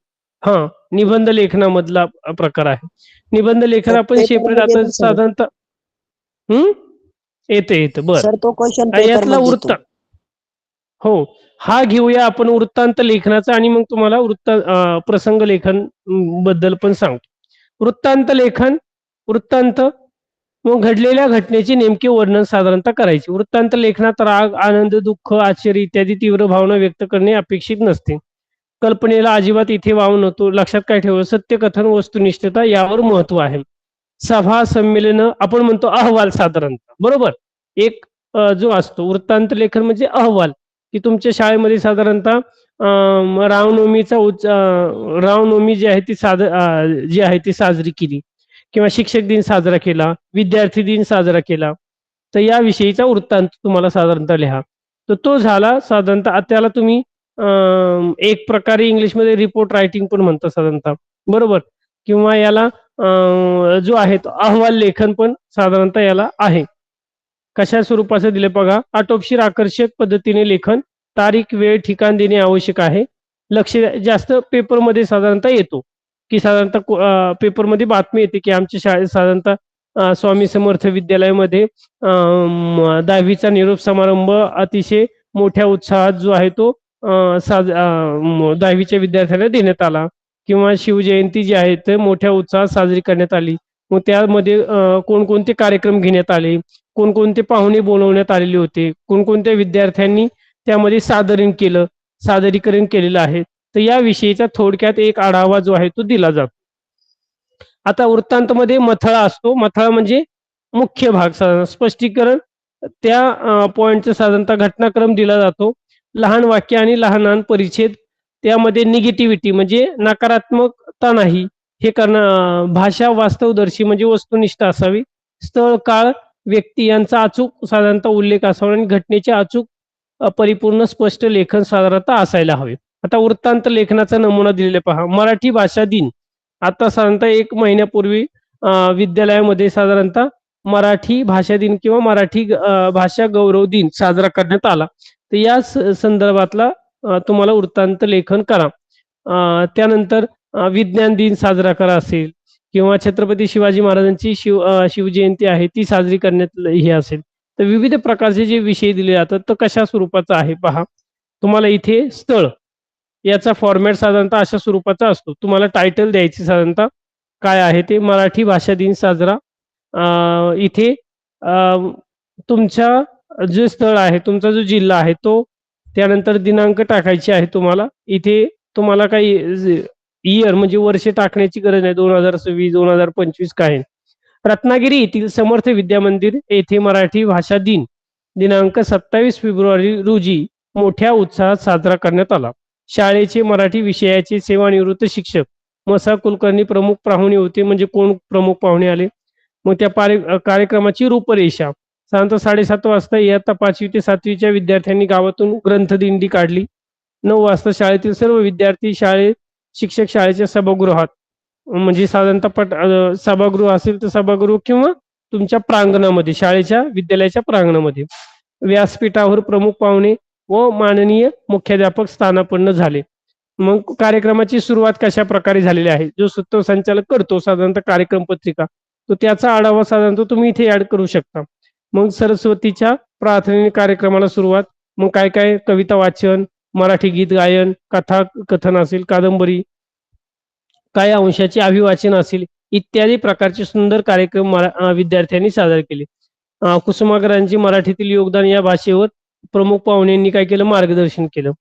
हा, निबंध लेखनामधला प्रकार आहे. निबंध लेखन आपण पेपर सेपरेट मध्ये आता येतो सर. साधारणतः येतं बर. सर तो क्वेश्चन पेपर यातला मध्ये वृत्त, येतो. हो, हा घेऊया आपण वृत्तांत लेखनाचा आणि मग तुम्हाला प्रसंग लेखन बद्दल पण सांगतो. वृत्तांत लेखन. वृत्तांत मग घडलेल्या घटनेचे नेमके वर्णन साधारणतः करायचे. वृत्तांत लेखनात राग, आनंद, दुःख, आश्चर्य इत्यादी तीव्र भावना व्यक्त करणे अपेक्षित नसते. कल्पनेला अजिबात इथे वाव नव्हतो. लक्षात काय ठेवा, सत्यकथन, वस्तुनिष्ठता यावर महत्व आहे. सभा, संमेलन, आपण म्हणतो अहवाल साधारणतः. बरोबर? एक जो असतो वृत्तांत लेखन म्हणजे अहवाल, की तुमच्या शाळेमध्ये साधारणतः रामनवमी जी आहे ती जी आहे ती साजरी केली, किंवा शिक्षक दिन साजरा केला, विद्यार्थी दिन साजरा केला, तर याविषयीचा वृत्तांत तुम्हाला साधारणतः लिहा. तर तो झाला साधारणतः. त्याला तुम्ही एक प्रकारे इंग्लिशमध्ये रिपोर्ट रायटिंग पण म्हणता साधारणतः. बरोबर? किंवा याला जो आहे तो अहवाल लेखन पण साधारणतः याला आहे. कशा स्वरूपाचं दिले बघा. आटोपशीर आकर्षक पद्धतीने लेखन. तारीख, वेळ, ठिकाण देणे आवश्यक आहे. लक्ष जास्त पेपरमध्ये साधारणतः येतो, की साधारणतः पेपरमध्ये बातमी येते की आमच्या शाळेत साधारणतः स्वामी समर्थ विद्यालयामध्ये 10वीचा निरोप समारंभ अतिशय मोठ्या उत्साहात जो आहे तो 10वीच्या विद्यार्थ्यांना देण्यात आला, किंवा शिवजयंती जी आहे ते मोठ्या उत्साहात साजरी करण्यात आली. मग त्यामध्ये कोणकोणते कार्यक्रम घेण्यात आले, कोणकोणते पाहुणे बोलवण्यात आलेले होते, कोणकोणत्या विद्यार्थ्यांनी त्यामध्ये सादरीकरण केलेलं आहे. तर याविषयीचा थोडक्यात एक आढावा जो आहे तो दिला जातो. आता वृत्तांतमध्ये मथळा असतो. मथळा म्हणजे मुख्य भाग, स्पष्टीकरण, त्या पॉईंटचा साधारणतः घटनाक्रम दिला जातो. लहान वाक्य आणि लहान परिच्छेद. त्यामध्ये निगेटिव्हिटी म्हणजे नकारात्मकता नाही हे करणं. भाषा वास्तवदर्शी म्हणजे वस्तुनिष्ठ असावी. स्थळ, काळ, व्यक्ती यांचा अचूक साधारणतः उल्लेख असावा आणि घटनेचे अचूक परिपूर्ण स्पष्ट लेखन साधारणतः असायला हवे. आता वृत्तांत लेखनाचा नमुना दिलेला पहा. मराठी भाषा दिन. आता साधारणतः 1 महिन्यापूर्वी विद्यालयामध्ये साधारणतः मराठी भाषा दिन किंवा मराठी भाषा गौरव दिन साजरा करण्यात आला. तर या संदर्भातला तुम्हाला वृत्तांत लेखन करा. त्यानंतर विज्ञान दिन साजरा करा असेल, किंवा छत्रपती शिवाजी महाराजांची शिवजयंती आहे ती साजरी करण्यात हे असेल. तर विविध प्रकारचे जे विषय दिले जातात तर कशा स्वरूपाचा आहे पहा. तुम्हाला इथे स्थळ याचा फॉर्मॅट साधारणतः अशा स्वरूपाचा असतो. तुम्हाला टायटल द्यायचे साधारणतः काय आहे ते. मराठी भाषा दिन साजरा. इथे तुमच्या जे स्थळ आहे, तुमचा जो जिल्हा आहे तो, त्यानंतर दिनांक टाकायची आहे तुम्हाला. इथे तुम्हाला काही इयर म्हणजे वर्ष टाकण्याची गरज नाही. 2026, 2025 काय. रत्नागिरी येथील समर्थ विद्या मंदिर येथे मराठी भाषा दिन दिनांक 27 फेब्रुवारी रोजी मोठ्या उत्साहात साजरा करण्यात आला. शाळेचे मराठी विषयाचे सेवानिवृत्त शिक्षक मसा कुलकर्णी प्रमुख पाहुणे होते. म्हणजे कोण प्रमुख पाहुणे आले. मग त्या कार्यक्रमाची रूपरेषा. साधारणतः 7:30 वाजता इयत्ता 5वी ते 7वीच्या विद्यार्थ्यांनी गावातून ग्रंथदिंडी काढली. 9 वाजता शाळेतील सर्व विद्यार्थी शिक्षक शाळेच्या सभागृहात, म्हणजे साधारणतः सभागृह असेल तर सभागृह किंवा तुमच्या प्रांगणामध्ये, शाळेच्या विद्यालयाच्या प्रांगणामध्ये व्यासपीठावर प्रमुख पाहुणे व माननीय मुख्याध्यापक स्थानापन्न झाले. मग कार्यक्रमाची सुरुवात कशा प्रकारे झालेली आहे, जो सूत्रसंचालक करतो साधारणतः कार्यक्रम पत्रिका, तो त्याचा आढावा साधारणतः तुम्ही इथे ऍड करू शकता. मग सरस्वतीच्या प्रार्थने कार्यक्रमाला सुरुवात, मग काय काय कविता वाचन, मराठी गीत गायन, कथा कथन असेल, कादंबरी, काय अंशाचे अभिवाचन असेल इत्यादी प्रकारचे सुंदर कार्यक्रम विद्यार्थ्यांनी सादर केले. कुसुमाग्रजांचे मराठीतील योगदान या भाषेवर प्रमुख पाहुण्यांनी काय केलं, मार्गदर्शन केलं.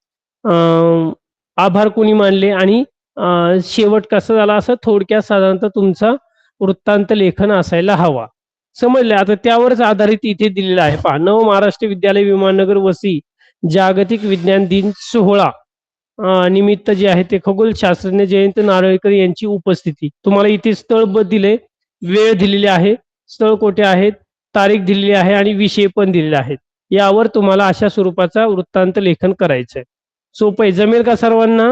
आभार कोणी मानले आणि शेवट कसा झाला, असं थोडक्यात साधारणतः तुमचा वृत्तांत लेखन असायला हवा. समजलं? आता त्यावरच आधारित इथे दिलेलं आहे. पहा, नव महाराष्ट्र विद्यालय विमाननगर वसई जागतिक विज्ञान दिन सोहळा निमित्त जे आहे ते खगोलशास्त्रज्ञ जयंत नारळीकर यांची उपस्थिती. तुम्हाला इथे स्थळ दिले, वेळ दिलेली आहे, स्थळ कोठे आहेत, तारीख दिलेली आहे आणि विषय पण दिलेले आहेत. यावर तुम्हाला अशा स्वरूपाचा वृत्तांत लेखन करायचंय. सोपं आहे, जमेल का सर्वांना?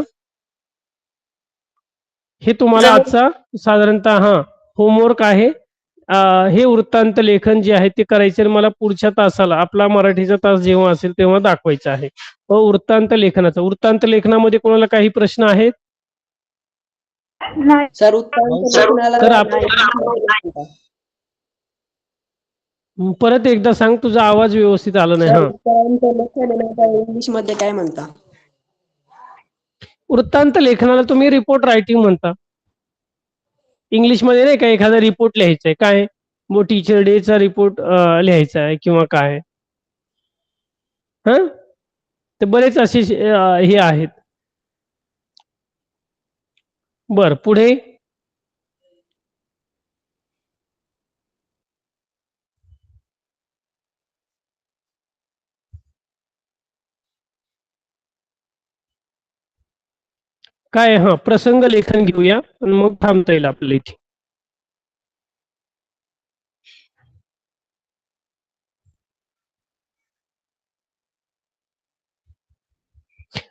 हे तुम्हाला आजचा साधारणतः होमवर्क आहे. हे वृत्तांत लेखन जे आहे ते करायचे, मला पुढच्या तासाला आपला मराठीचा तास जेव्हा असेल तेव्हा दाखवायचं आहे. वृत्तांत लेखनाचा. वृत्तांत लेखनामध्ये कोणाला काही प्रश्न आहेत? नाही. सर उत्तर तर परत एकदा सांग, तुझा आवाज व्यवस्थित आला नाही. इंग्लिश मध्ये काय म्हणता? वृत्तांत लेखनाला तुम्ही रिपोर्ट रायटिंग म्हणता. इंग्लिशमध्ये नाही का, एखादा रिपोर्ट लिहायचा आहे, काय टीचर डेचा रिपोर्ट लिहायचा आहे किंवा काय. ते बरेच असे हे आहेत. बर, पुढे काय, प्रसंग लेखन घेऊया आणि मग थांबता येईल आपल्याला इथे.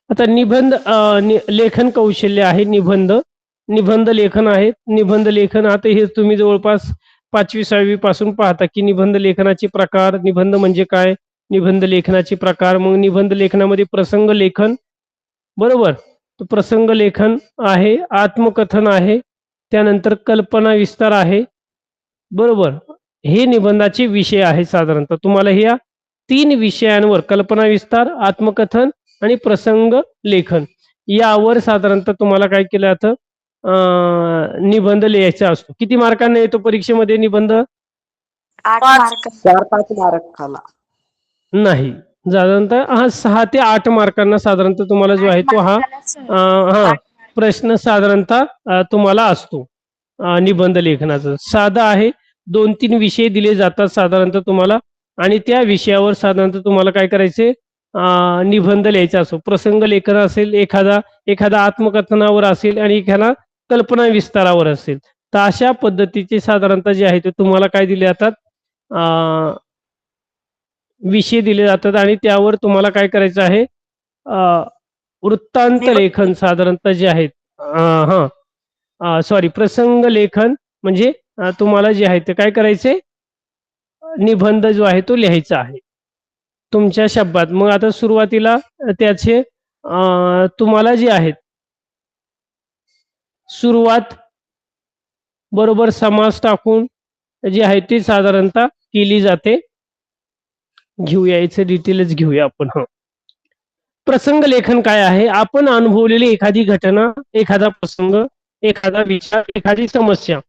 आता निबंध लेखन कौशल्य आहे. निबंध लेखन आहे. निबंध लेखन आता हे तुम्ही जवळपास 5वी-6वी पासून पाहता की निबंध लेखनाचे प्रकार, निबंध म्हणजे काय, निबंध लेखनाचे प्रकार. मग निबंध लेखनामध्ये प्रसंग लेखन, बरोबर, तो प्रसंग लेखन आहे, आत्मकथन आहे, त्यानंतर कल्पना विस्तार आहे, बरोबर. हे निबंधाचे विषय आहे. साधारणतः तुम्हाला ह्या 3 विषयांवर, कल्पना विस्तार, आत्मकथन आणि प्रसंग लेखन, यावर साधारणतः तुम्हाला काय केलं जातं, निबंध लिहायचा असतो. किती मार्कांना येतो परीक्षेमध्ये निबंध? 8 मार्क. 4-5 मार्काला नाही, साधारणतः 6 ते 8 मार्कांना साधारणतः तुम्हाला जो आहे तो प्रश्न साधारणतः तुम्हाला असतो. निबंध लेखनाचा साधा आहे. 2-3 विषय दिले जातात साधारणतः तुम्हाला, आणि त्या विषयावर साधारणतः तुम्हाला काय करायचे, निबंध लिहायचा असतो. प्रसंग लेखन असेल, एखादा आत्मकथनावर असेल आणि एखादा कल्पना विस्तारावर असेल. तर अशा पद्धतीचे साधारणतः जे आहे ते तुम्हाला काय दिले जातात, विषय दिले जातात आणि त्यावर तुम्हाला काय करायचं आहे, वृत्तांत लेखन साधारणतः जे आहेत, प्रसंग लेखन म्हणजे तुम्हाला जे आहे ते काय करायचे, निबंध जो आहे तो लिहायचा आहे तुमच्या शब्दात. मग आता सुरुवातीला त्याचे तुम्हाला जे आहेत, सुरुवात बरोबर समास टाकून जे आहे ते साधारणतः केली जाते. घेऊया याचं डिटेलच घेऊया आपण. प्रसंग लेखन काय आहे, आपण अनुभवलेली एखादी घटना, एखादा प्रसंग, एखादा विचार, एखादी समस्या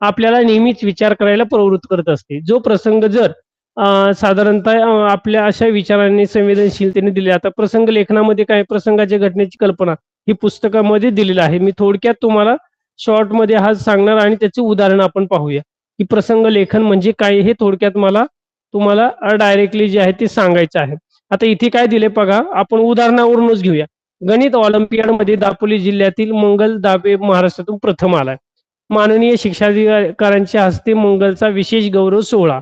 आपल्याला नेहमीच विचार करायला प्रवृत्त करत असते. जो प्रसंग जर साधारणतः आपल्या अशा विचारांनी, संवेदनशीलतेने दिले. आता प्रसंग लेखनामध्ये काय, प्रसंगाच्या घटनेची कल्पना ही पुस्तकामध्ये दिलेलं आहे. मी थोडक्यात तुम्हाला शॉर्ट मध्ये हा सांगणार आणि त्याचे उदाहरण आपण पाहूया की प्रसंग लेखन म्हणजे काय, हे थोडक्यात मला तुम्हाला डायरेक्टली जे आहे ते सांगायचं आहे. आता इथे काय दिले बघा, आपण उदाहरणावरूनच घेऊया. गणित ऑलिम्पियाड मध्ये दापोली जिल्ह्यातील मंगल दाबे महाराष्ट्रातून प्रथम आलाय. माननीय शिक्षणाधिकाऱ्यांच्या हस्ते मंगलचा विशेष गौरव सोहळा.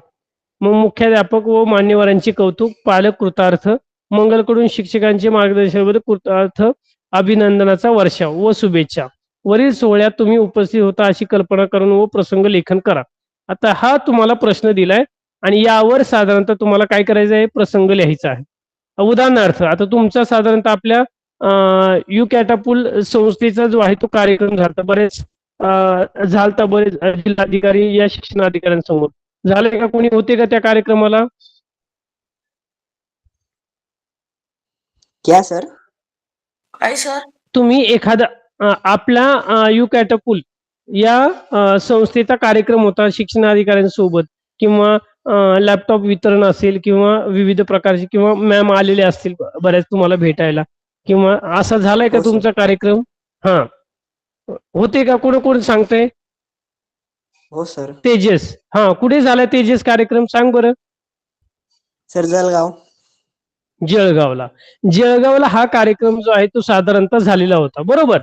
मग मुख्याध्यापक व मान्यवरांचे कौतुक, पालक कृतार्थ, मंगलकडून शिक्षकांचे मार्गदर्शनाबद्दल कृतार्थ, अभिनंदनाचा वर्षाव व शुभेच्छा. वरील सोहळ्यात तुम्ही उपस्थित होता अशी कल्पना करून व प्रसंग लेखन करा. आता हा तुम्हाला प्रश्न दिलाय आणि यावर साधारणतः तुम्हाला काय करायचं आहे, प्रसंग लिहायचा आहे. उदाहरणार्थ आता तुमचा साधारणतः आपल्या यू कॅटापूल संस्थेचा जो आहे तो कार्यक्रम झाला बरेच झालता बरेच जिल्हाधिकारी या शिक्षणाधिकाऱ्यांसमोर. झालंय का? कोणी होते का त्या कार्यक्रमाला? क्या सर? काय सर? तुम्ही एखादा आपला यू कॅटापूल या संस्थेचा कार्यक्रम होता शिक्षणाधिकाऱ्यांसोबत, किंवा लॅपटॉप वितरण असेल, किंवा विविध प्रकारचे, किंवा मॅम आलेले असतील बऱ्याच तुम्हाला भेटायला, किंवा असा झालाय का हो, सर. तुमचा कार्यक्रम? हा, होते का? कोण कोण सांगतंय? हो सर. तेजस, हा, कुठे झाला तेजस कार्यक्रम सांग बरं? सर जळगाव. जळगावला. जळगावला हा कार्यक्रम जो आहे तो साधारणतः झालेला होता, बरोबर?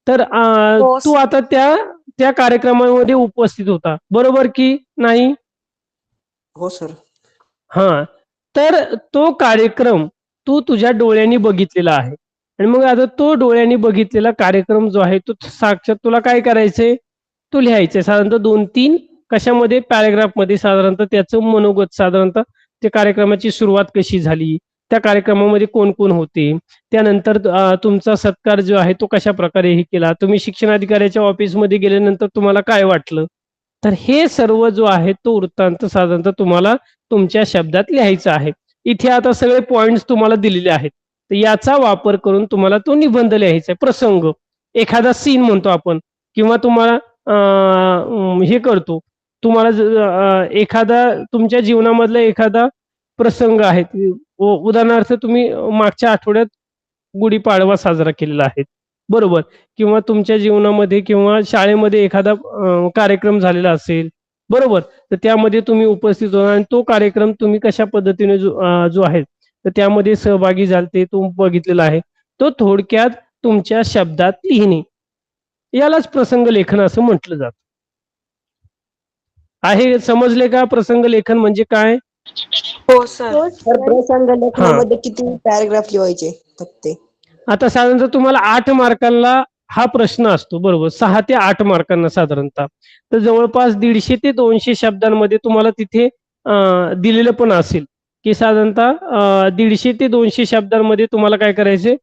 तर हो तू आता त्या कार्यक्रमामध्ये उपस्थित होता, बरोबर की नाही? हो सर. हा, तर तो कार्यक्रम तू तुझ्या डोळ्यांनी बघितलेला आहे, आणि मग आता तो डोळ्यांनी बघितलेला कार्यक्रम जो आहे तो साक्षात तुला काय करायचंय? तो लिहायचंय साधारणतः 2-3 कशामध्ये? पॅराग्राफ मध्ये. साधारणतः त्याचं मनोगत, साधारणतः त्या कार्यक्रमाची सुरुवात कशी झाली, त्या कार्यक्रमामध्ये कोण कोण होते, त्यानंतर तुमचा सत्कार जो आहे तो कशा प्रकारे हे केला, तुम्ही शिक्षणाधिकाऱ्याच्या ऑफिसमध्ये गेल्यानंतर तुम्हाला काय वाटलं, तर हे सर्व जो आहे तो वृत्तांत साधारणतः तुम्हाला तुमच्या शब्दात लिहायचा आहे. इथे आता सगळे पॉइंट्स तुम्हाला दिलेले आहेत, तर याचा वापर करून तुम्हाला तो निबंध लिहायचा आहे. प्रसंग, एखादा सीन म्हणतो आपण, किंवा तुम्हाला हे करतो, तुम्हाला एखादा तुमच्या जीवनामधला एखादा प्रसंग आहे, उदाहरणार्थ तुम्ही मागच्या आठवड्यात गुढीपाडवा साजरा केलेला आहे, बरोबर? किंवा तुमच्या जीवनामध्ये किंवा शाळेमध्ये एखादा कार्यक्रम झालेला असेल, बरोबर? तर त्यामध्ये तुम्ही उपस्थित होता, आणि तो कार्यक्रम तुम्ही कशा पद्धतीने जो आहे तर त्यामध्ये सहभागी झाले तो बघितलेला आहे, तो थोडक्यात तुमच्या शब्दात लिहिणे, यालाच प्रसंग लेखन असं म्हटलं जातं. आहे, समजले का प्रसंग लेखन म्हणजे काय? हो सर. हो सर सर. प्रसंग लेखनामध्ये किती पॅराग्राफ लिहायचे ते? आता साधारणतः तुम्हाला 8 मार्कांना हा प्रश्न असतो, बरोबर? 6 ते 8 मार्कांना साधारणतः. तर जवळपास 150 ते 200 शब्दांमध्ये तुम्हाला तिथे दिलेलं पण असेल, की साधारणतः 150 ते 200 शब्दांमध्ये तुम्हाला काय करायचे?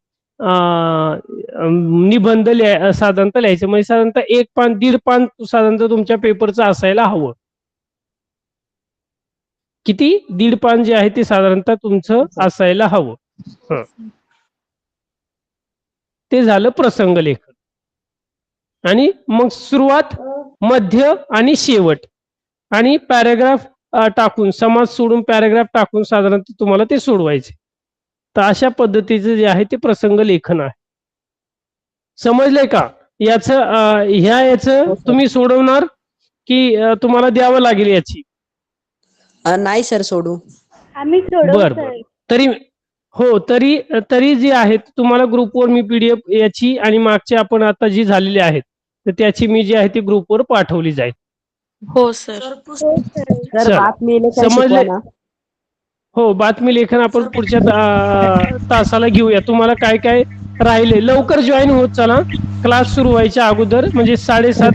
निबंध साधारणतः लिहायचं, म्हणजे साधारणतः 1 पान 1.5 पान साधारणतः तुमच्या पेपरचं असायला हवं. किती? 1.5 पान जे आहे ते साधारणतः तुमचं असायला हवं. हं. ते झालं प्रसंग लेखन. आणि मग सुरुवात, मध्य आणि शेवट, आणि पॅराग्राफ टाकून, समाज सोडून पॅराग्राफ टाकून साधारणतः तुम्हाला ते सोडवायचे. तर अशा पद्धतीचं जे आहे ते प्रसंग लेखन आहे. समजलंय का? याचं तुम्ही सोडवणार की तुम्हाला द्यावं लागेल याची? नाही सर सोडू. आम्ही सोडवू बर सर. तरी हो, तरी जे आहेत तुम्हाला ग्रुपवर मी PDF याची आणि मागची आपण आता जी झालेली आहेत तर त्याची मी जी आहे ती ग्रुपवर पाठवली जाईल. हो सर. हो सर. सर चला. बातमी लेखन समजले? शिकवा ना. हो, बातमी लेखन आपण पुढच्या तासाला घेऊया. तुम्हाला काय काय राहिले लवकर जॉईन होत चला, क्लास सुरू व्हायच्या अगोदर, म्हणजे 7:30